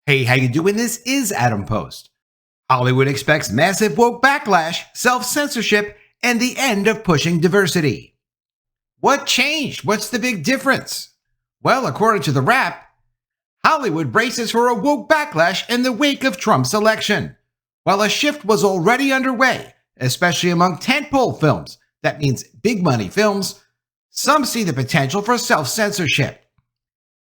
Hey, how you doing? This is Adam Post. Hollywood expects massive woke backlash, self-censorship, and the end of pushing diversity. What changed? What's the big difference? Well, according to The Wrap, Hollywood braces for a woke backlash in the wake of Trump's election. While a shift was already underway, especially among tentpole films, that means big money films, some see the potential for self-censorship.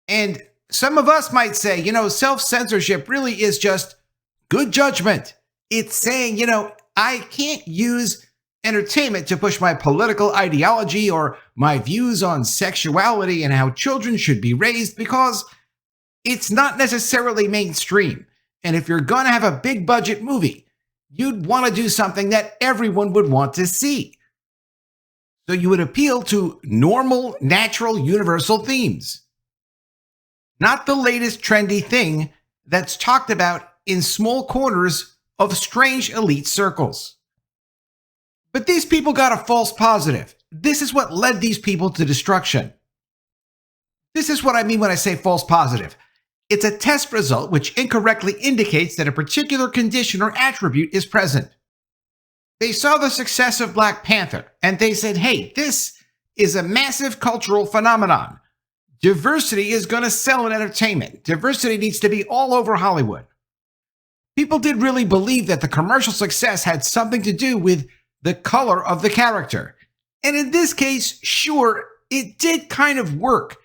And some of us might say, self-censorship really is just good judgment. It's saying, I can't use entertainment to push my political ideology or my views on sexuality and how children should be raised because it's not necessarily mainstream. And if you're going to have a big budget movie, you'd want to do something that everyone would want to see. So you would appeal to normal, natural, universal themes. Not the latest trendy thing that's talked about in small corners of strange elite circles. But these people got a false positive. This is what led these people to destruction. This is what I mean when I say false positive. It's a test result which incorrectly indicates that a particular condition or attribute is present. They saw the success of Black Panther and they said, hey, this is a massive cultural phenomenon. Diversity is going to sell in entertainment. Diversity needs to be all over Hollywood. People did really believe that the commercial success had something to do with the color of the character. And in this case, sure, it did kind of work.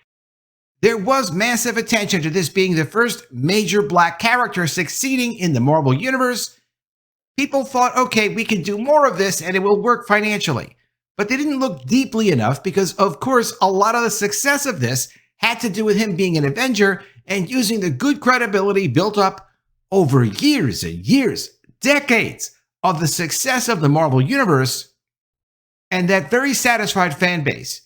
There was massive attention to this being the first major Black character succeeding in the Marvel Universe. People thought, okay, we can do more of this and it will work financially. But they didn't look deeply enough because, of course, a lot of the success of this had to do with him being an Avenger and using the good credibility built up over years and years, decades of the success of the Marvel Universe and that very satisfied fan base.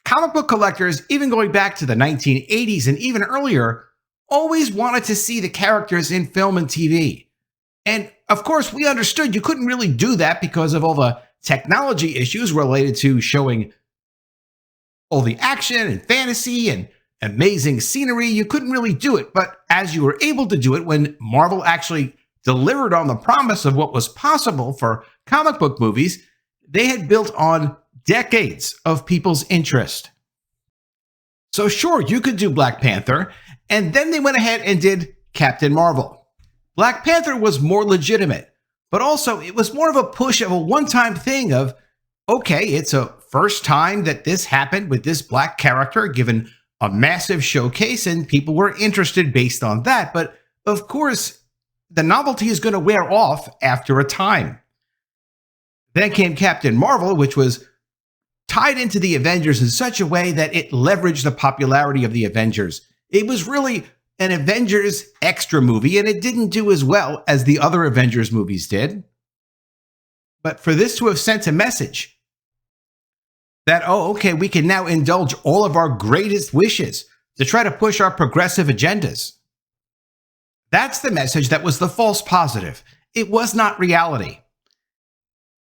Comic book collectors, even going back to the 1980s and even earlier, always wanted to see the characters in film and TV. And of course, we understood you couldn't really do that because of all the technology issues related to showing all the action and fantasy and amazing scenery. You couldn't really do it. But as you were able to do it when Marvel actually delivered on the promise of what was possible for comic book movies, they had built on decades of people's interest. So sure, you could do Black Panther, and then they went ahead and did Captain Marvel. Black Panther was more legitimate, but also it was more of a push of a one-time thing of, okay, it's a first time that this happened with this Black character, given a massive showcase, and people were interested based on that. But of course, the novelty is going to wear off after a time. Then came Captain Marvel, which was tied into the Avengers in such a way that it leveraged the popularity of the Avengers. It was really an Avengers extra movie, and it didn't do as well as the other Avengers movies did. But for this to have sent a message that, oh, okay, we can now indulge all of our greatest wishes to try to push our progressive agendas. That's the message that was the false positive. It was not reality.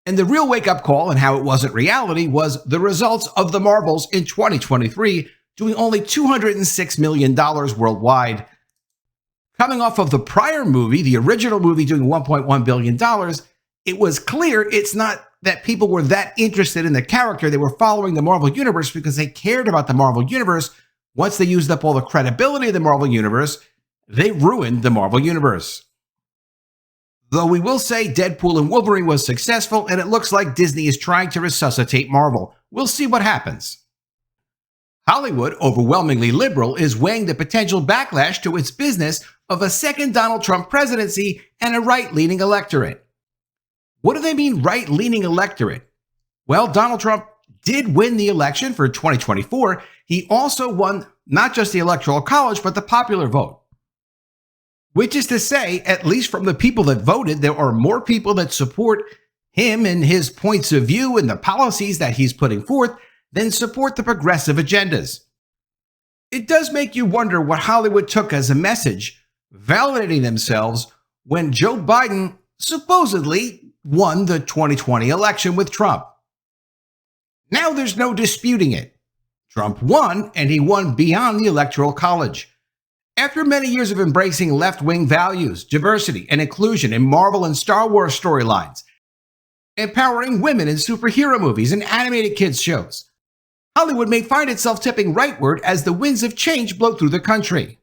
And the real wake-up call and how it wasn't reality was the results of the Marvels in 2023, doing only $206 million worldwide. Coming off of the prior movie, the original movie doing $1.1 billion, it was clear it's not that people were that interested in the character. They were following the Marvel Universe because they cared about the Marvel Universe. Once they used up all the credibility of the Marvel Universe, they ruined the Marvel Universe. Though we will say Deadpool and Wolverine was successful, and it looks like Disney is trying to resuscitate Marvel. We'll see what happens. Hollywood, overwhelmingly liberal, is weighing the potential backlash to its business of a second Donald Trump presidency and a right-leaning electorate. What do they mean, right-leaning electorate? Well, Donald Trump did win the election for 2024. He also won not just the Electoral College, but the popular vote. Which is to say, at least from the people that voted, there are more people that support him and his points of view and the policies that he's putting forth than support the progressive agendas. It does make you wonder what Hollywood took as a message, validating themselves when Joe Biden supposedly won the 2020 election with Trump. Now there's no disputing it. Trump won, and he won beyond the Electoral College. After many years of embracing left-wing values, diversity, and inclusion in Marvel and Star Wars storylines, empowering women in superhero movies and animated kids shows, Hollywood may find itself tipping rightward as the winds of change blow through the country.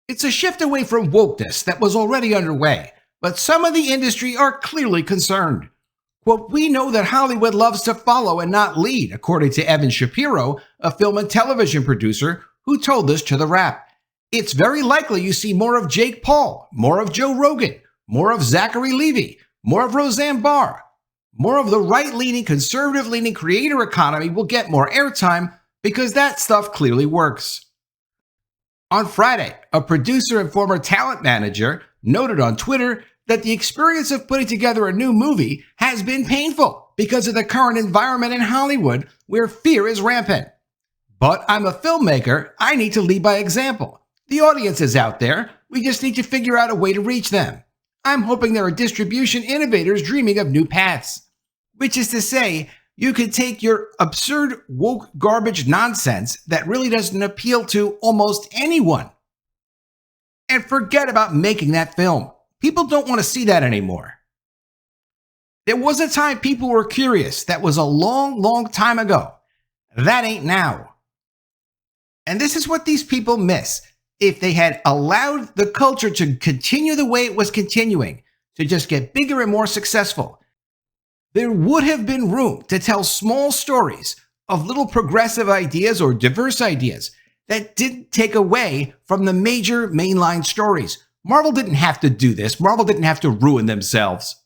It's a shift away from wokeness that was already underway, but some of the industry are clearly concerned. Quote, "We know that Hollywood loves to follow and not lead," according to Evan Shapiro, a film and television producer who told this to The Wrap. "It's very likely you see more of Jake Paul, more of Joe Rogan, more of Zachary Levi, more of Roseanne Barr. More of the right-leaning, conservative-leaning creator economy will get more airtime because that stuff clearly works." On Friday, a producer and former talent manager noted on Twitter that the experience of putting together a new movie has been painful because of the current environment in Hollywood where fear is rampant. "But I'm a filmmaker, I need to lead by example. The audience is out there, we just need to figure out a way to reach them. I'm hoping there are distribution innovators dreaming of new paths." Which is to say, you could take your absurd woke garbage nonsense that really doesn't appeal to almost anyone and forget about making that film. People don't want to see that anymore. There was a time people were curious. That was a long, long time ago. That ain't now. And this is what these people miss. If they had allowed the culture to continue the way it was continuing, to just get bigger and more successful, there would have been room to tell small stories of little progressive ideas or diverse ideas that didn't take away from the major mainline stories. Marvel didn't have to do this. Marvel didn't have to ruin themselves.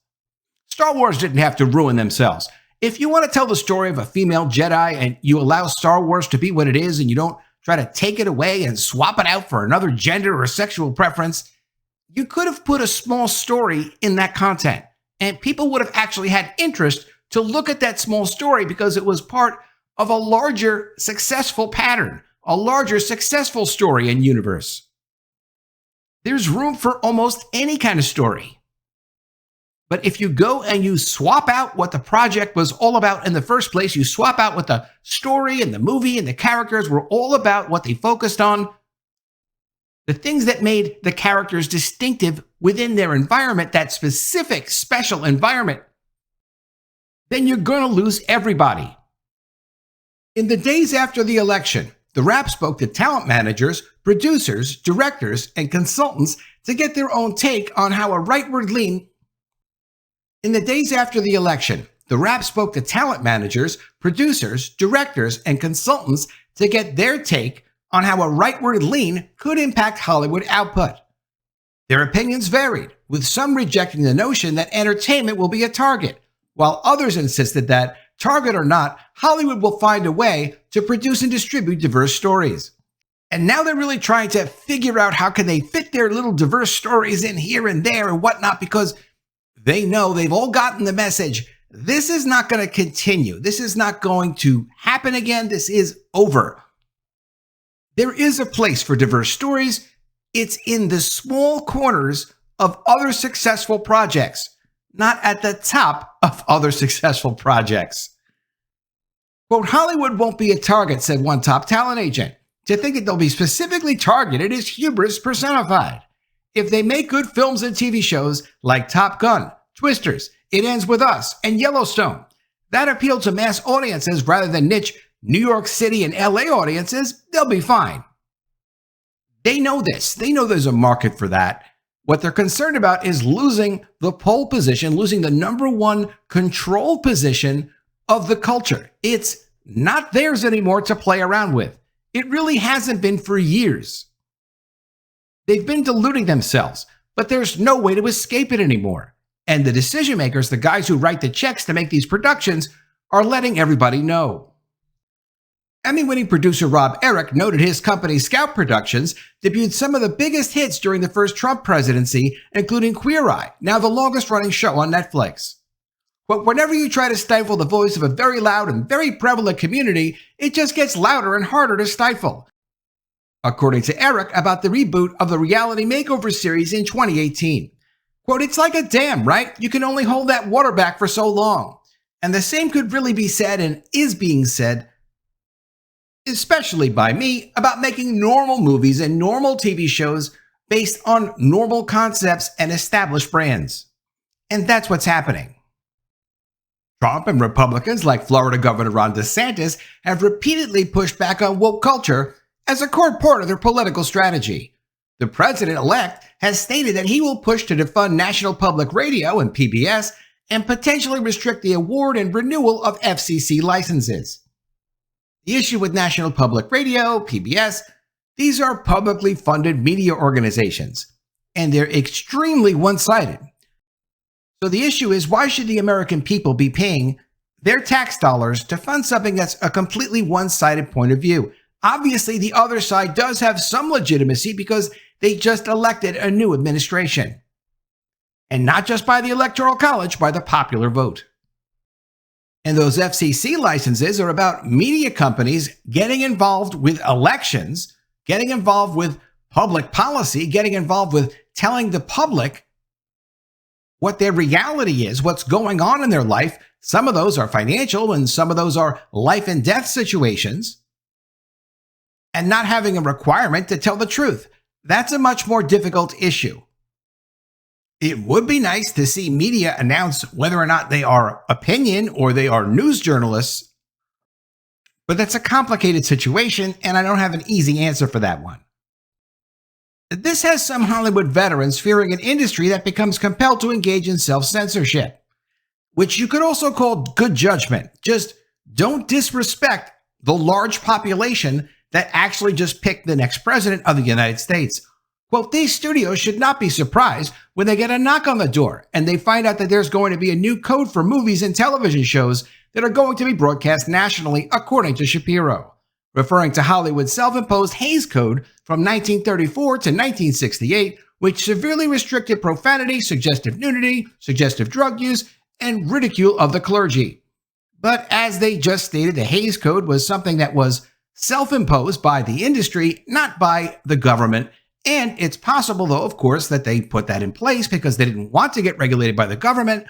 Star Wars didn't have to ruin themselves. If you want to tell the story of a female Jedi and you allow Star Wars to be what it is and you don't try to take it away and swap it out for another gender or sexual preference, you could have put a small story in that content. And people would have actually had interest to look at that small story because it was part of a larger successful pattern, a larger successful story and universe. There's room for almost any kind of story. But if you go and you swap out what the project was all about in the first place, you swap out what the story and the movie and the characters were all about, what they focused on, the things that made the characters distinctive within their environment, that specific, special environment, then you're going to lose everybody. In the days after the election, The Wrap spoke to talent managers, producers, directors, and consultants to get their own take on how a rightward lean. In the days after the election, The Wrap spoke to talent managers, producers, directors, and consultants to get their take on how a rightward lean could impact Hollywood output. Their opinions varied, with some rejecting the notion that entertainment will be a target, while others insisted that, target or not, Hollywood will find a way to produce and distribute diverse stories. And now they're really trying to figure out how can they fit their little diverse stories in here and there and whatnot, because they know they've all gotten the message. This is not going to continue. This is not going to happen again. This is over. There is a place for diverse stories. It's in the small corners of other successful projects, not at the top of other successful projects. Quote, "Hollywood won't be a target," said one top talent agent. "To think that they'll be specifically targeted is hubris personified. If they make good films and TV shows like Top Gun, Twisters, It Ends With Us, and Yellowstone, that appeal to mass audiences rather than niche New York City and LA audiences, they'll be fine." They know this. They know there's a market for that. What they're concerned about is losing the pole position, losing the number one control position of the culture. It's not theirs anymore to play around with. It really hasn't been for years. They've been deluding themselves, but there's no way to escape it anymore. And the decision makers, the guys who write the checks to make these productions, are letting everybody know. Emmy-winning producer Rob Eric noted his company Scout Productions debuted some of the biggest hits during the first Trump presidency, including Queer Eye, now the longest-running show on Netflix. But whenever you try to stifle the voice of a very loud and very prevalent community, it just gets louder and harder to stifle. According to Eric about the reboot of the reality makeover series in 2018. Quote, "It's like a dam, right? You can only hold that water back for so long." And the same could really be said and is being said especially by me, about making normal movies and normal TV shows based on normal concepts and established brands. And that's what's happening. Trump and Republicans like Florida Governor Ron DeSantis have repeatedly pushed back on woke culture as a core part of their political strategy. The president-elect has stated that he will push to defund National Public Radio and PBS and potentially restrict the award and renewal of FCC licenses. The issue with National Public Radio, PBS, these are publicly funded media organizations, and they're extremely one-sided. So the issue is, why should the American people be paying their tax dollars to fund something that's a completely one-sided point of view? Obviously, the other side does have some legitimacy because they just elected a new administration. And not just by the Electoral College, by the popular vote. And those FCC licenses are about media companies getting involved with elections, getting involved with public policy, getting involved with telling the public what their reality is, what's going on in their life. Some of those are financial and some of those are life and death situations. And not having a requirement to tell the truth. That's a much more difficult issue. It would be nice to see media announce whether or not they are opinion or they are news journalists, but that's a complicated situation, and I don't have an easy answer for that one. This has some Hollywood veterans fearing an industry that becomes compelled to engage in self-censorship, which you could also call good judgment. Just don't disrespect the large population that actually just picked the next president of the United States. Quote, these studios should not be surprised when they get a knock on the door and they find out that there's going to be a new code for movies and television shows that are going to be broadcast nationally, according to Shapiro, referring to Hollywood's self-imposed Hays Code from 1934 to 1968, which severely restricted profanity, suggestive nudity, suggestive drug use, and ridicule of the clergy. But as they just stated, the Hays Code was something that was self-imposed by the industry, not by the government. And it's possible, though, of course, that they put that in place because they didn't want to get regulated by the government.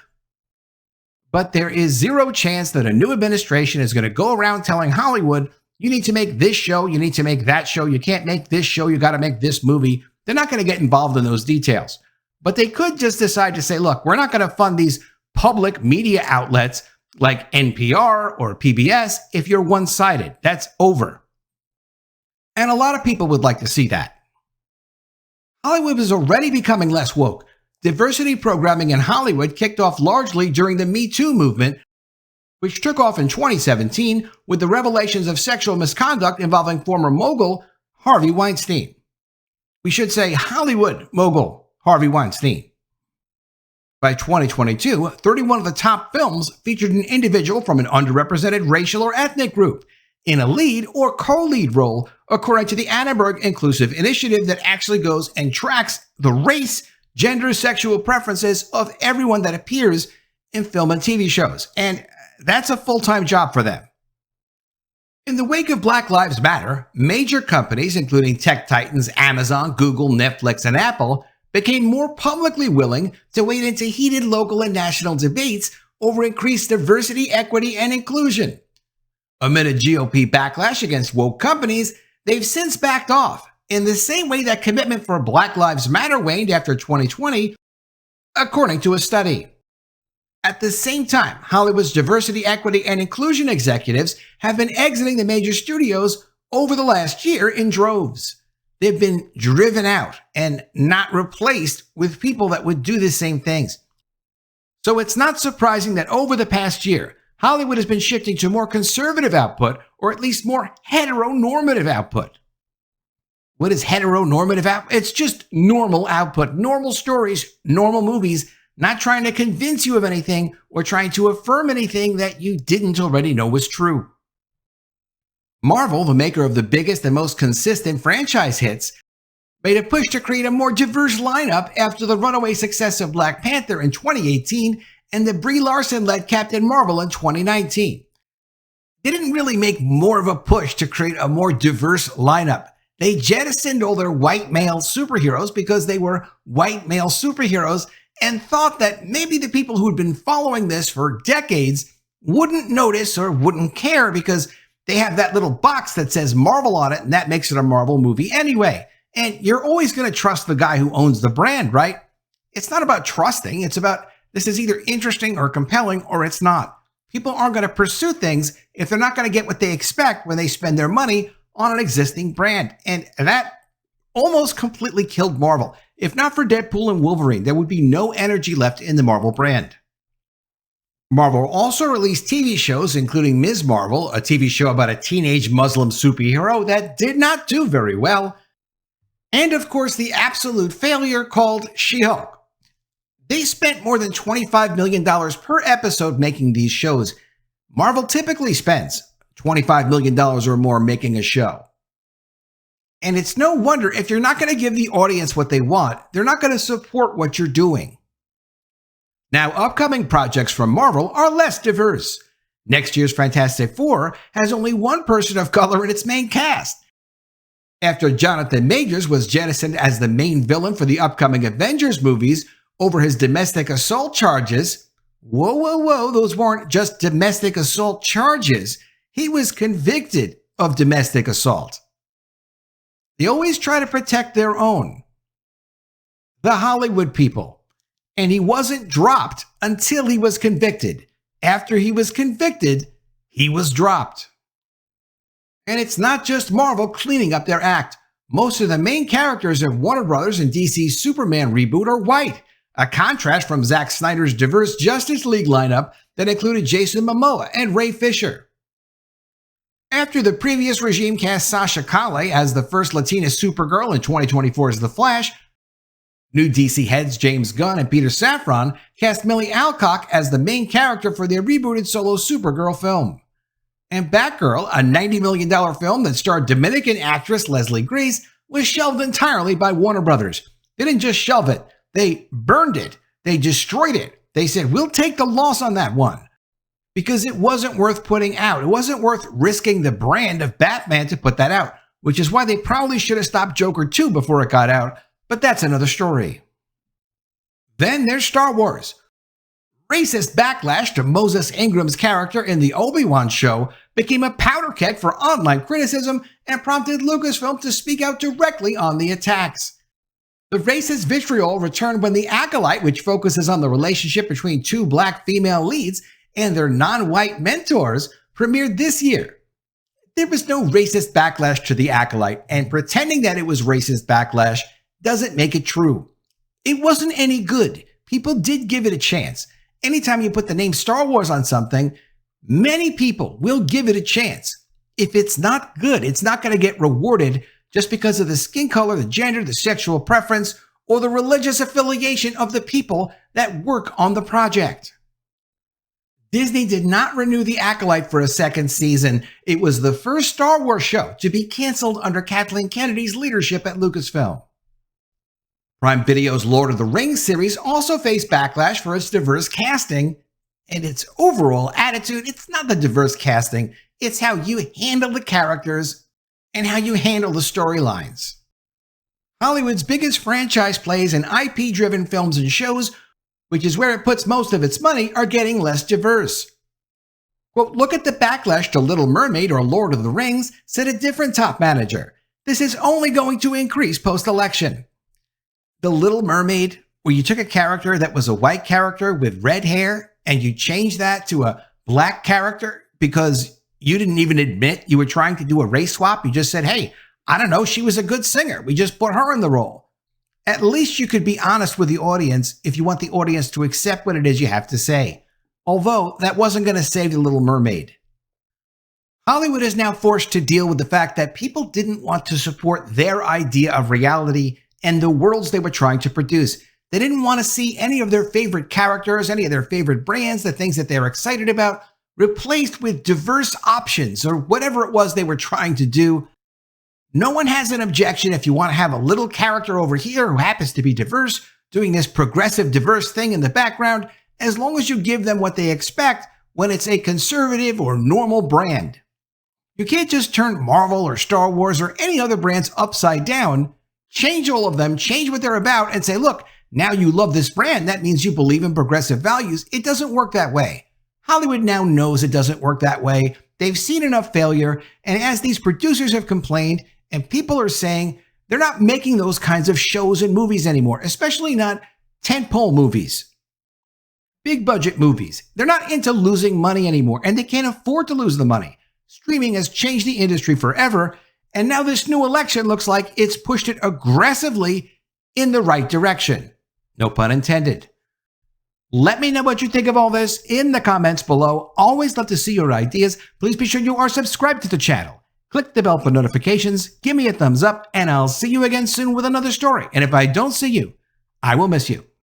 But there is zero chance that a new administration is going to go around telling Hollywood, you need to make this show, you need to make that show, you can't make this show, you got to make this movie. They're not going to get involved in those details. But they could just decide to say, look, we're not going to fund these public media outlets like NPR or PBS if you're one-sided. That's over. And a lot of people would like to see that. Hollywood is already becoming less woke. Diversity programming in Hollywood kicked off largely during the Me Too movement, which took off in 2017 with the revelations of sexual misconduct involving former mogul Harvey Weinstein. We should say Hollywood mogul Harvey Weinstein. By 2022, 31 of the top films featured an individual from an underrepresented racial or ethnic group in a lead or co-lead role, according to the Annenberg Inclusive Initiative that actually goes and tracks the race, gender, sexual preferences of everyone that appears in film and TV shows. And that's a full-time job for them. In the wake of Black Lives Matter, major companies, including tech titans Amazon, Google, Netflix, and Apple, became more publicly willing to wade into heated local and national debates over increased diversity, equity, and inclusion. Amid a GOP backlash against woke companies, they've since backed off, in the same way that commitment for Black Lives Matter waned after 2020, according to a study. At the same time, Hollywood's diversity, equity, and inclusion executives have been exiting the major studios over the last year in droves. They've been driven out and not replaced with people that would do the same things. So it's not surprising that over the past year, Hollywood has been shifting to more conservative output, or at least more heteronormative output. What is heteronormative output? It's just normal output, normal stories, normal movies, not trying to convince you of anything or trying to affirm anything that you didn't already know was true. Marvel, the maker of the biggest and most consistent franchise hits, made a push to create a more diverse lineup after the runaway success of Black Panther in 2018 and the Brie Larson-led Captain Marvel in 2019. They didn't really make more of a push to create a more diverse lineup. They jettisoned all their white male superheroes because they were white male superheroes and thought that maybe the people who had been following this for decades wouldn't notice or wouldn't care because They have that little box that says Marvel on it, and that makes it a Marvel movie anyway. And you're always going to trust the guy who owns the brand, right? It's not about trusting. It's about this is either interesting or compelling or it's not. People aren't going to pursue things if they're not going to get what they expect when they spend their money on an existing brand. And that almost completely killed Marvel. If not for Deadpool and Wolverine, there would be no energy left in the Marvel brand. Marvel also released TV shows, including Ms. Marvel, a TV show about a teenage Muslim superhero that did not do very well, and of course the absolute failure called She-Hulk. They spent more than $25 million per episode making these shows. Marvel typically spends $25 million or more making a show. And it's no wonder if you're not going to give the audience what they want, they're not going to support what you're doing. Now, upcoming projects from Marvel are less diverse. Next year's Fantastic Four has only one person of color in its main cast. After Jonathan Majors was jettisoned as the main villain for the upcoming Avengers movies over his domestic assault charges, whoa, those weren't just domestic assault charges. He was convicted of domestic assault. They always try to protect their own. The Hollywood people. And he wasn't dropped until he was convicted. After he was convicted, he was dropped. And it's not just Marvel cleaning up their act. Most of the main characters of Warner Brothers and DC's Superman reboot are white, a contrast from Zack Snyder's diverse Justice League lineup that included Jason Momoa and Ray Fisher. After the previous regime cast Sasha Calle as the first Latina Supergirl in 2024's The Flash, new DC heads James Gunn and Peter Safran cast Millie Alcock as the main character for their rebooted solo Supergirl film. And Batgirl, a $90 million film that starred Dominican actress Leslie Grace, was shelved entirely by Warner Brothers. They didn't just shelve it, they burned it, they destroyed it. They said, we'll take the loss on that one. Because it wasn't worth putting out. It wasn't worth risking the brand of Batman to put that out, which is why they probably should have stopped Joker 2 before it got out. But that's another story. Then there's Star Wars. Racist backlash to Moses Ingram's character in the Obi-Wan show became a powder keg for online criticism and prompted Lucasfilm to speak out directly on the attacks. The racist vitriol returned when The Acolyte, which focuses on the relationship between two black female leads and their non-white mentors, premiered this year. There was no racist backlash to The Acolyte, and pretending that it was racist backlash doesn't make it true. It wasn't any good. People did give it a chance. Anytime you put the name Star Wars on something, many people will give it a chance. If it's not good, it's not going to get rewarded just because of the skin color, the gender, the sexual preference, or the religious affiliation of the people that work on the project. Disney did not renew The Acolyte for a second season. It was the first Star Wars show to be canceled under Kathleen Kennedy's leadership at Lucasfilm. Prime Video's Lord of the Rings series also faced backlash for its diverse casting and its overall attitude. It's not the diverse casting, it's how you handle the characters and how you handle the storylines. Hollywood's biggest franchise plays and IP-driven films and shows, which is where it puts most of its money, are getting less diverse. Quote, look at the backlash to Little Mermaid or Lord of the Rings, said a different top manager. This is only going to increase post-election. The Little Mermaid, where you took a character that was a white character with red hair and you changed that to a black character because you didn't even admit you were trying to do a race swap. You just said, hey, I don't know, she was a good singer. We just put her in the role. At least you could be honest with the audience if you want the audience to accept what it is you have to say. Although that wasn't going to save The Little Mermaid. Hollywood is now forced to deal with the fact that people didn't want to support their idea of reality and the worlds they were trying to produce. They didn't want to see any of their favorite characters, any of their favorite brands, the things that they're excited about, replaced with diverse options or whatever it was they were trying to do. No one has an objection if you want to have a little character over here who happens to be diverse, doing this progressive, diverse thing in the background, as long as you give them what they expect when it's a conservative or normal brand. You can't just turn Marvel or Star Wars or any other brands upside down, change all of them, change what they're about, and say, look, now you love this brand, that means you believe in progressive values. It doesn't work that way. Hollywood now knows it doesn't work that way. They've seen enough failure, and as these producers have complained, and people are saying they're not making those kinds of shows and movies anymore, especially not tentpole movies. Big budget movies. They're not into losing money anymore, and they can't afford to lose the money. Streaming has changed the industry forever, and now this new election looks like it's pushed it aggressively in the right direction. No pun intended. Let me know what you think of all this in the comments below. Always love to see your ideas. Please be sure you are subscribed to the channel. Click the bell for notifications, give me a thumbs up, and I'll see you again soon with another story. And if I don't see you, I will miss you.